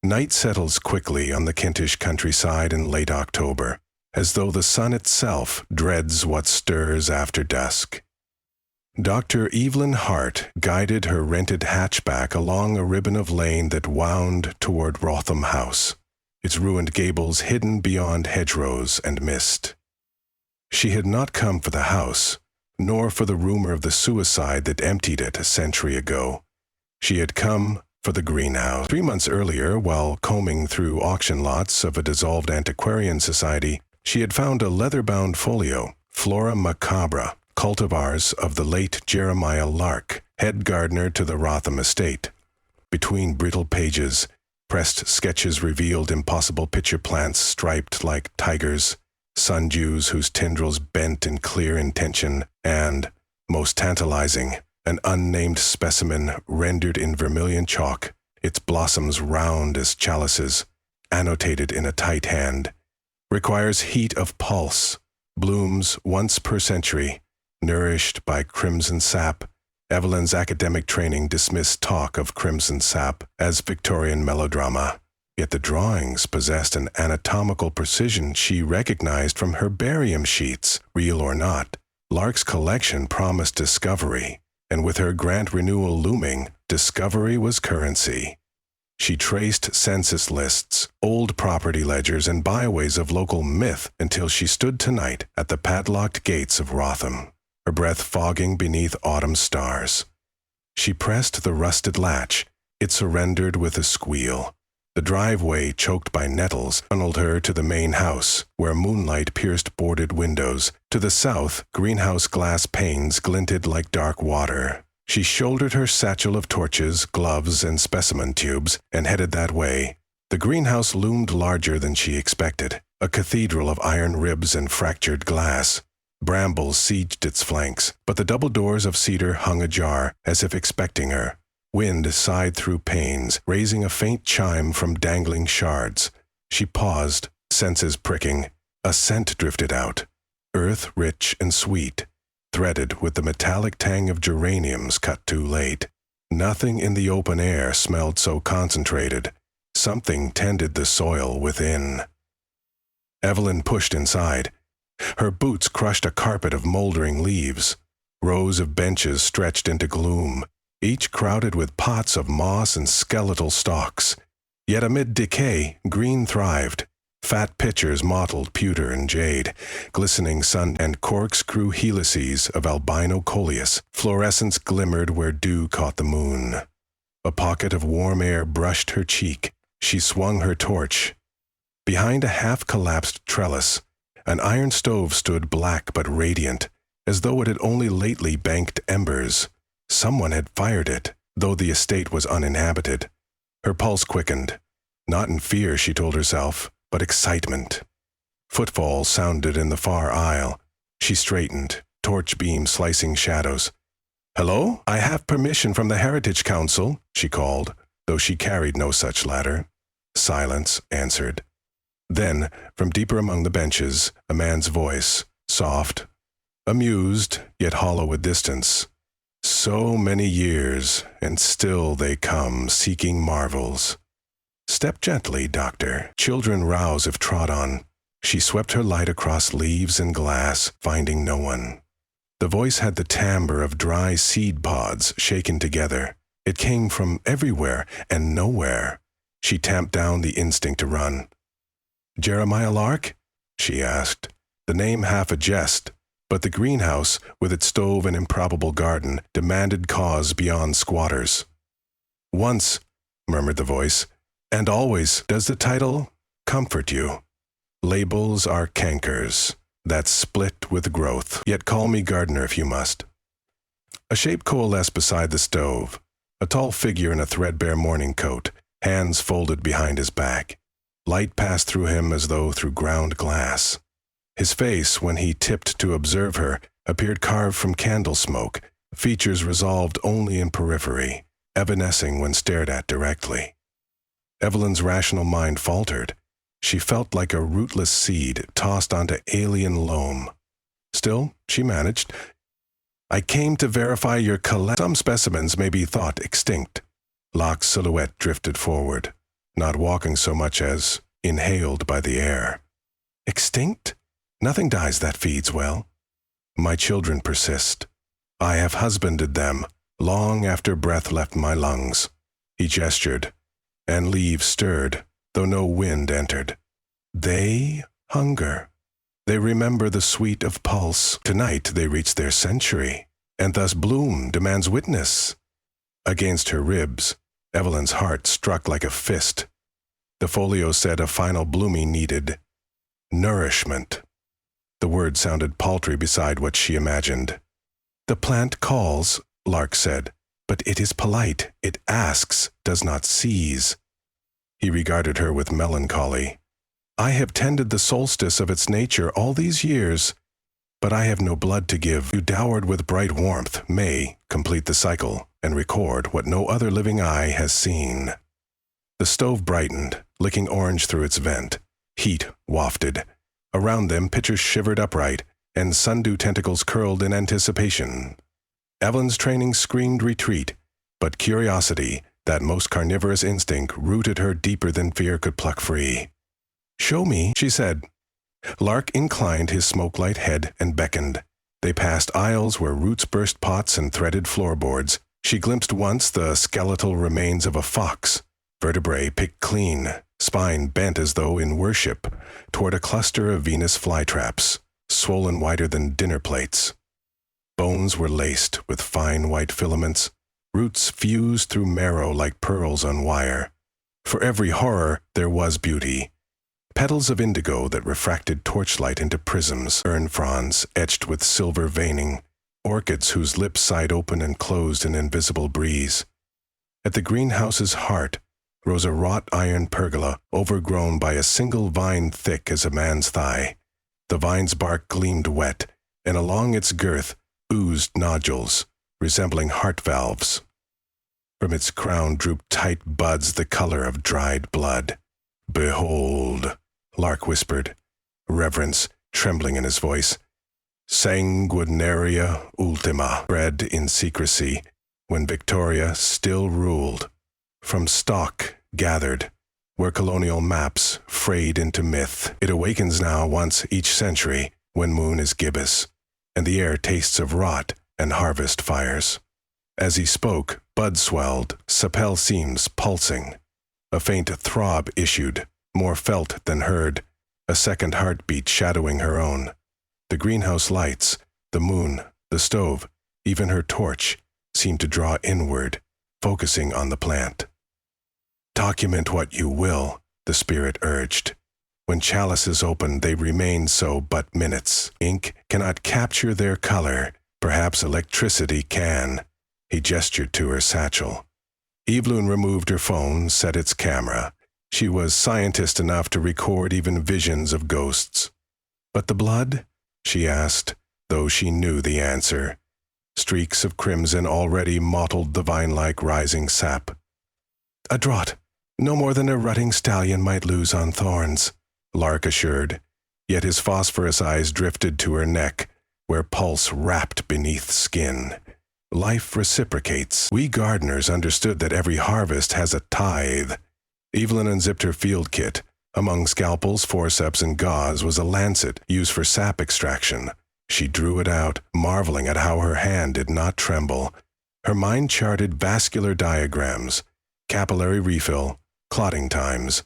Night settles quickly on the Kentish countryside in late October, as though the sun itself dreads what stirs after dusk. Dr. Evelyn Hart guided her rented hatchback along a ribbon of lane that wound toward Wrotham House, its ruined gables hidden beyond hedgerows and mist. She had not come for the house, nor for the rumor of the suicide that emptied it a century ago. She had come for the greenhouse. 3 months earlier, while combing through auction lots of a dissolved antiquarian society, she had found a leather-bound folio, Flora Macabra, cultivars of the late Jeremiah Lark, head gardener to the Wrotham estate. Between brittle pages, pressed sketches revealed impossible pitcher plants striped like tigers, sundews whose tendrils bent in clear intention, and, most tantalizing, an unnamed specimen rendered in vermilion chalk, its blossoms round as chalices, annotated in a tight hand. Requires heat of pulse, blooms once per century, nourished by crimson sap. Evelyn's academic training dismissed talk of crimson sap as Victorian melodrama, yet the drawings possessed an anatomical precision she recognized from herbarium sheets, real or not. Lark's collection promised discovery, and with her grant renewal looming, discovery was currency. She traced census lists, old property ledgers, and byways of local myth until she stood tonight at the padlocked gates of Wrotham, her breath fogging beneath autumn stars. She pressed the rusted latch. It surrendered with a squeal. The driveway, choked by nettles, funneled her to the main house, where moonlight pierced boarded windows. To the south, greenhouse glass panes glinted like dark water. She shouldered her satchel of torches, gloves, and specimen tubes, and headed that way. The greenhouse loomed larger than she expected, a cathedral of iron ribs and fractured glass. Brambles sieged its flanks, but the double doors of cedar hung ajar, as if expecting her. Wind sighed through panes, raising a faint chime from dangling shards. She paused, senses pricking. A scent drifted out, earth rich and sweet, threaded with the metallic tang of geraniums cut too late. Nothing in the open air smelled so concentrated. Something tended the soil within. Evelyn pushed inside. Her boots crushed a carpet of moldering leaves. Rows of benches stretched into gloom, each crowded with pots of moss and skeletal stalks. Yet amid decay, green thrived. Fat pitchers mottled pewter and jade, glistening sun and corkscrew helices of albino coleus. Fluorescence glimmered where dew caught the moon. A pocket of warm air brushed her cheek. She swung her torch. Behind a half-collapsed trellis, an iron stove stood black but radiant, as though it had only lately banked embers. Someone had fired it, though the estate was uninhabited. Her pulse quickened. Not in fear, she told herself, but excitement. Footfalls sounded in the far aisle. She straightened, torch beam slicing shadows. "Hello? I have permission from the Heritage Council," she called, though she carried no such ladder. Silence answered. Then, from deeper among the benches, a man's voice, soft, amused, yet hollow with distance. "So many years, and still they come, seeking marvels. Step gently, Doctor. Children rouse if trod on." She swept her light across leaves and glass, finding no one. The voice had the timbre of dry seed pods shaken together. It came from everywhere and nowhere. She tamped down the instinct to run. "Jeremiah Lark?" she asked, the name half a jest. But the greenhouse, with its stove and improbable garden, demanded cause beyond squatters. "Once," murmured the voice, "and always does the title comfort you. Labels are cankers that split with growth, yet call me gardener if you must." A shape coalesced beside the stove, a tall figure in a threadbare morning coat, hands folded behind his back. Light passed through him as though through ground glass. His face, when he tipped to observe her, appeared carved from candle smoke, features resolved only in periphery, evanescing when stared at directly. Evelyn's rational mind faltered. She felt like a rootless seed tossed onto alien loam. Still, she managed. "I came to verify your collection. Some specimens may be thought extinct." Locke's silhouette drifted forward. not walking so much as inhaled by the air. Extinct? Nothing dies that feeds well. My children persist. I have husbanded them long after breath left my lungs. He gestured, and leaves stirred, though no wind entered. They hunger. They remember the sweet of pulse. Tonight they reach their century, and thus bloom demands witness. Against her ribs, Evelyn's heart struck like a fist. The folio said a final blooming needed nourishment. The word sounded paltry beside what she imagined. The plant calls, Lark said, but it is polite. It asks, does not seize. He regarded her with melancholy. I have tended the solstice of its nature all these years, but I have no blood to give. You dowered with bright warmth may complete the cycle and record what no other living eye has seen. The stove brightened, licking orange through its vent. Heat wafted. Around them pitchers shivered upright, and sundew tentacles curled in anticipation. Evelyn's training screamed retreat, but curiosity, that most carnivorous instinct, rooted her deeper than fear could pluck free. Show me, she said. Lark inclined his smoke-light head and beckoned. They passed aisles where roots burst pots and threaded floorboards. She glimpsed once the skeletal remains of a fox, vertebrae picked clean, spine bent as though in worship, toward a cluster of Venus flytraps, swollen wider than dinner plates. Bones were laced with fine white filaments, roots fused through marrow like pearls on wire. For every horror there was beauty. Petals of indigo that refracted torchlight into prisms, fern fronds etched with silver veining, orchids whose lips sighed open and closed in invisible breeze. At the greenhouse's heart rose a wrought iron pergola overgrown by a single vine thick as a man's thigh. The vine's bark gleamed wet, and along its girth oozed nodules, resembling heart valves. From its crown drooped tight buds the color of dried blood. Behold, Lark whispered, reverence trembling in his voice. Sanguinaria ultima, bred in secrecy, when Victoria still ruled. From stock gathered, were colonial maps frayed into myth. It awakens now once each century, when moon is gibbous, and the air tastes of rot and harvest fires. As he spoke, bud swelled, sapel seams pulsing. A faint throb issued, more felt than heard, a second heartbeat shadowing her own. The greenhouse lights, the moon, the stove, even her torch, seemed to draw inward, focusing on the plant. Document what you will, the spirit urged. When chalices open, they remain so but minutes. Ink cannot capture their color. Perhaps electricity can. He gestured to her satchel. Evelyn removed her phone, set its camera. She was scientist enough to record even visions of ghosts. But the blood? She asked, though she knew the answer. Streaks of crimson already mottled the vine-like rising sap. A draught, no more than a rutting stallion might lose on thorns, Lark assured, yet his phosphorus eyes drifted to her neck, where pulse wrapped beneath skin. Life reciprocates. We gardeners understood that every harvest has a tithe. Evelyn unzipped her field kit. Among scalpels, forceps, and gauze was a lancet used for sap extraction. She drew it out, marveling at how her hand did not tremble. Her mind charted vascular diagrams, capillary refill, clotting times.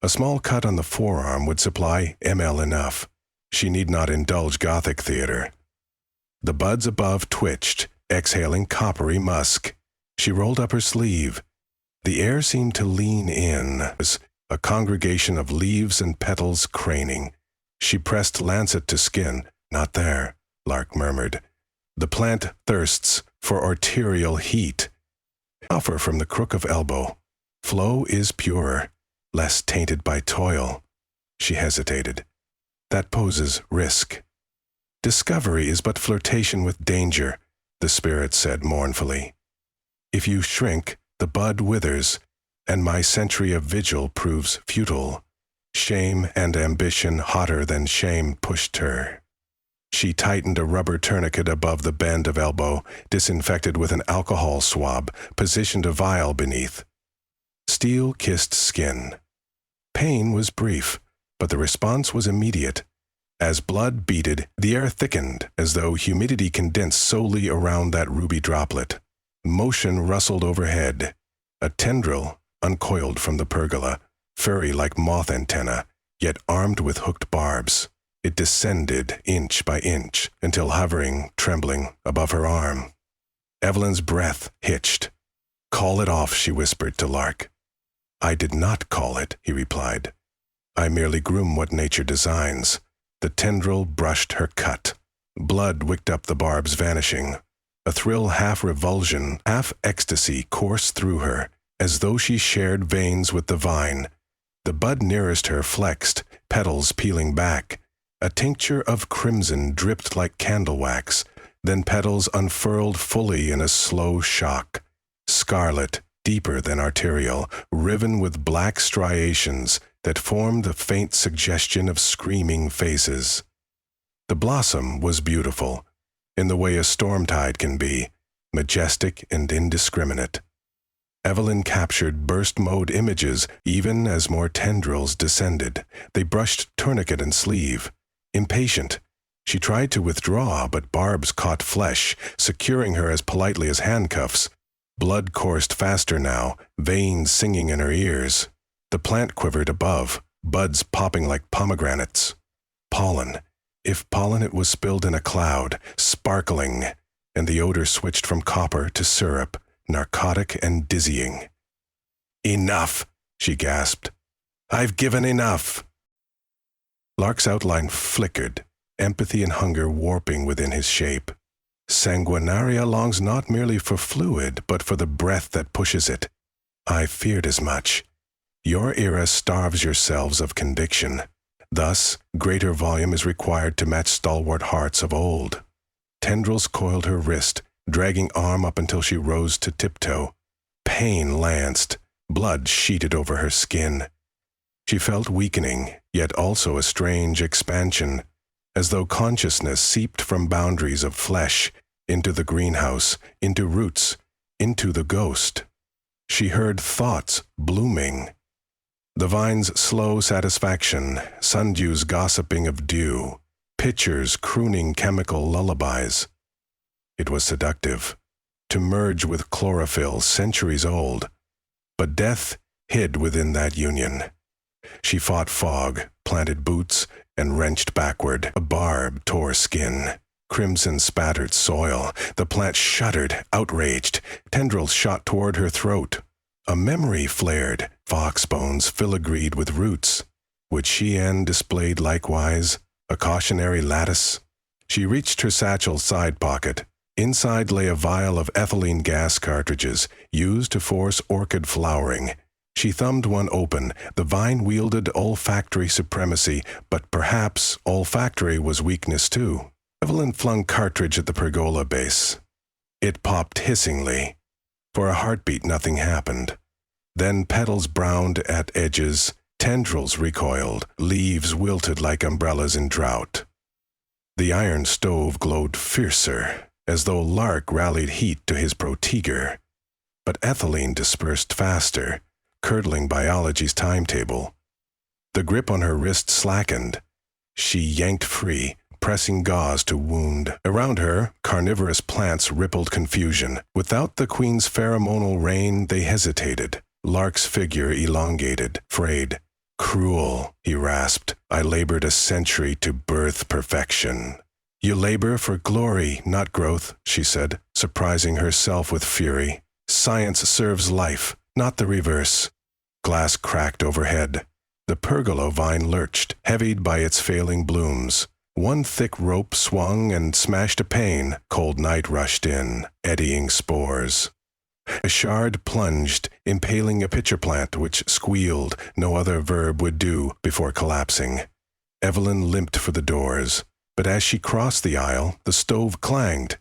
A small cut on the forearm would supply ml enough. She need not indulge Gothic theater. The buds above twitched, exhaling coppery musk. She rolled up her sleeve. The air seemed to lean in, as a congregation of leaves and petals craning. She pressed lancet to skin. Not there, Lark murmured. The plant thirsts for arterial heat. Offer from the crook of elbow. Flow is purer, less tainted by toil. She hesitated. That poses risk. Discovery is but flirtation with danger, the spirit said mournfully. If you shrink, the bud withers, and my century of vigil proves futile. Shame and ambition hotter than shame pushed her. She tightened a rubber tourniquet above the bend of elbow, disinfected with an alcohol swab, positioned a vial beneath. steel-kissed skin. Pain was brief, but the response was immediate. As blood beaded, the air thickened, as though humidity condensed solely around that ruby droplet. Motion rustled overhead. A tendril uncoiled from the pergola, furry like moth antenna, yet armed with hooked barbs. It descended inch by inch until hovering, trembling, above her arm. Evelyn's breath hitched. "Call it off," she whispered to Lark. "I did not call it," he replied. "I merely groom what nature designs." The tendril brushed her cut. Blood wicked up the barbs, vanishing. A thrill half revulsion, half ecstasy coursed through her, as though she shared veins with the vine. The bud nearest her flexed, petals peeling back. A tincture of crimson dripped like candle wax, then petals unfurled fully in a slow shock. Scarlet, deeper than arterial, riven with black striations that formed a faint suggestion of screaming faces. The blossom was beautiful, in the way a storm tide can be, majestic and indiscriminate. Evelyn captured burst-mode images even as more tendrils descended. They brushed tourniquet and sleeve. Impatient, she tried to withdraw, but barbs caught flesh, securing her as politely as handcuffs. Blood coursed faster now, veins singing in her ears. The plant quivered above, buds popping like pomegranates. Pollen. If pollen, it was spilled in a cloud, sparkling, and the odor switched from copper to syrup, narcotic and dizzying. "Enough," she gasped. "I've given enough." Lark's outline flickered, empathy and hunger warping within his shape. Sanguinaria longs not merely for fluid, but for the breath that pushes it. I feared as much. Your era starves yourselves of conviction. Thus, greater volume is required to match stalwart hearts of old. Tendrils coiled her wrist, dragging arm up until she rose to tiptoe. Pain lanced, blood sheeted over her skin. She felt weakening, yet also a strange expansion, as though consciousness seeped from boundaries of flesh, into the greenhouse, into roots, into the ghost. She heard thoughts blooming. The vine's slow satisfaction, sundew's gossiping of dew, pitchers crooning chemical lullabies. It was seductive, to merge with chlorophyll centuries old, but death hid within that union. She fought fog, planted boots, and wrenched backward. A barb tore skin. Crimson spattered soil. The plant shuddered, outraged. Tendrils shot toward her throat. A memory flared, fox bones filigreed with roots. Would she end displayed likewise, a cautionary lattice? She reached her satchel's side pocket. Inside lay a vial of ethylene gas cartridges, used to force orchid flowering. She thumbed one open. The vine wielded olfactory supremacy, but perhaps olfactory was weakness too. Evelyn flung cartridge at the pergola base. It popped hissingly. For a heartbeat, nothing happened. Then petals browned at edges, tendrils recoiled, leaves wilted like umbrellas in drought. The iron stove glowed fiercer, as though Lark rallied heat to his proteger. But ethylene dispersed faster, curdling biology's timetable. The grip on her wrist slackened. She yanked free, pressing gauze to wound. Around her, carnivorous plants rippled confusion. Without the queen's pheromonal rain, they hesitated. Lark's figure elongated, frayed. "Cruel," he rasped. "I labored a century to birth perfection." "You labor for glory, not growth," she said, surprising herself with fury. "Science serves life, not the reverse." Glass cracked overhead. The pergola vine lurched, heavied by its failing blooms. One thick rope swung and smashed a pane. Cold night rushed in, eddying spores. A shard plunged, impaling a pitcher plant which squealed. No other verb would do before collapsing. Evelyn limped for the doors, but as she crossed the aisle, the stove clanged.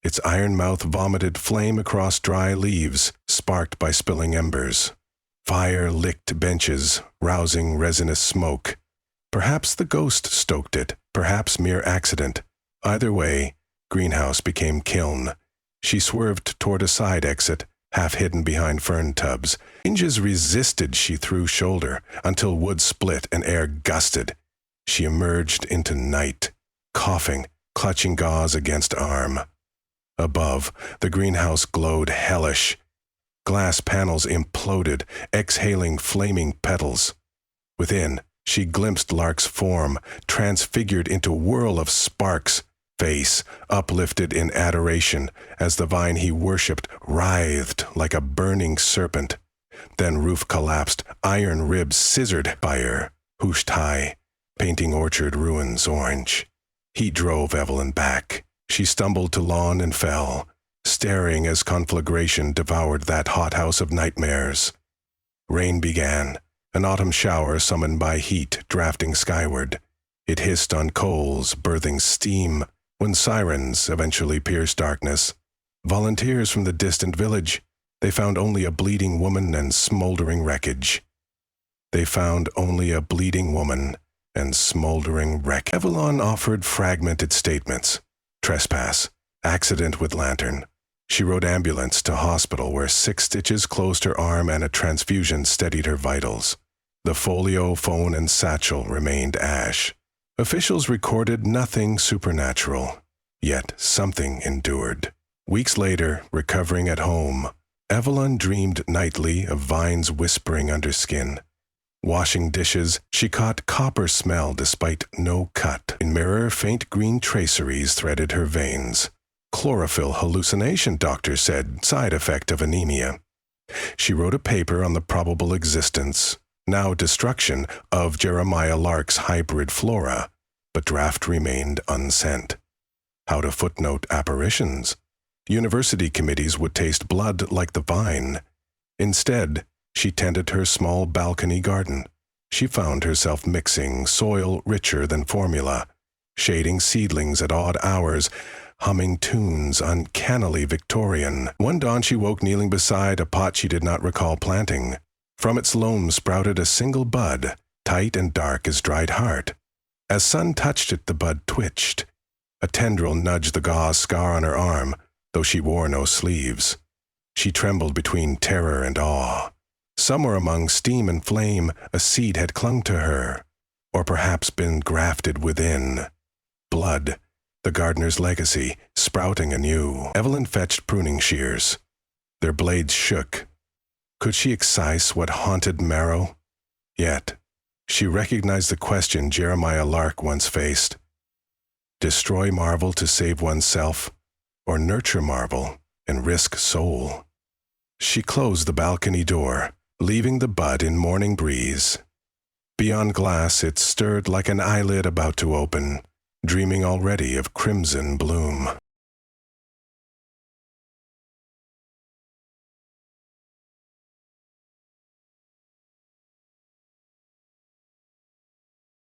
Its iron mouth vomited flame across dry leaves, sparked by spilling embers. Fire licked benches, rousing resinous smoke. Perhaps the ghost stoked it, perhaps mere accident. Either way, greenhouse became kiln. She swerved toward a side exit, half hidden behind fern tubs. Inches resisted, she threw shoulder, until wood split and air gusted. She emerged into night, coughing, clutching gauze against arm. Above, the greenhouse glowed hellish. Glass panels imploded, exhaling flaming petals. Within, she glimpsed Lark's form, transfigured into a whirl of sparks, face uplifted in adoration as the vine he worshipped writhed like a burning serpent. Then roof collapsed, iron ribs scissored fire, whooshed high, painting orchard ruins orange. Heat drove Evelyn back. She stumbled to lawn and fell, staring as conflagration devoured that hothouse of nightmares. Rain began, an autumn shower summoned by heat drafting skyward. It hissed on coals, birthing steam, when sirens eventually pierced darkness. Volunteers from the distant village, they found only a bleeding woman and smoldering wreckage. Evelyn offered fragmented statements. Trespass, accident with lantern. She rode ambulance to hospital where 6 stitches closed her arm and a transfusion steadied her vitals. The folio, phone, and satchel remained ash. Officials recorded nothing supernatural, yet something endured. Weeks later, recovering at home, Evelyn dreamed nightly of vines whispering under skin. Washing dishes, she caught copper smell despite no cut. In mirror, faint green traceries threaded her veins. Chlorophyll hallucination, doctor said, side effect of anemia. She wrote a paper on the probable existence, now destruction, of Jeremiah Lark's hybrid flora, but draft remained unsent. How to footnote apparitions? University committees would taste blood like the vine. Instead, she tended her small balcony garden. She found herself mixing soil richer than formula, shading seedlings at odd hours, humming tunes uncannily Victorian. One dawn she woke kneeling beside a pot she did not recall planting. From its loam sprouted a single bud, tight and dark as dried heart. As sun touched it, the bud twitched. A tendril nudged the gauze scar on her arm, though she wore no sleeves. She trembled between terror and awe. Somewhere among steam and flame, a seed had clung to her, or perhaps been grafted within. Blood, the gardener's legacy, sprouting anew. Evelyn fetched pruning shears. Their blades shook. Could she excise what haunted marrow? Yet, she recognized the question Jeremiah Lark once faced. Destroy marvel to save oneself, or nurture marvel and risk soul? She closed the balcony door, leaving the bud in morning breeze. Beyond glass, it stirred like an eyelid about to open, dreaming already of crimson bloom.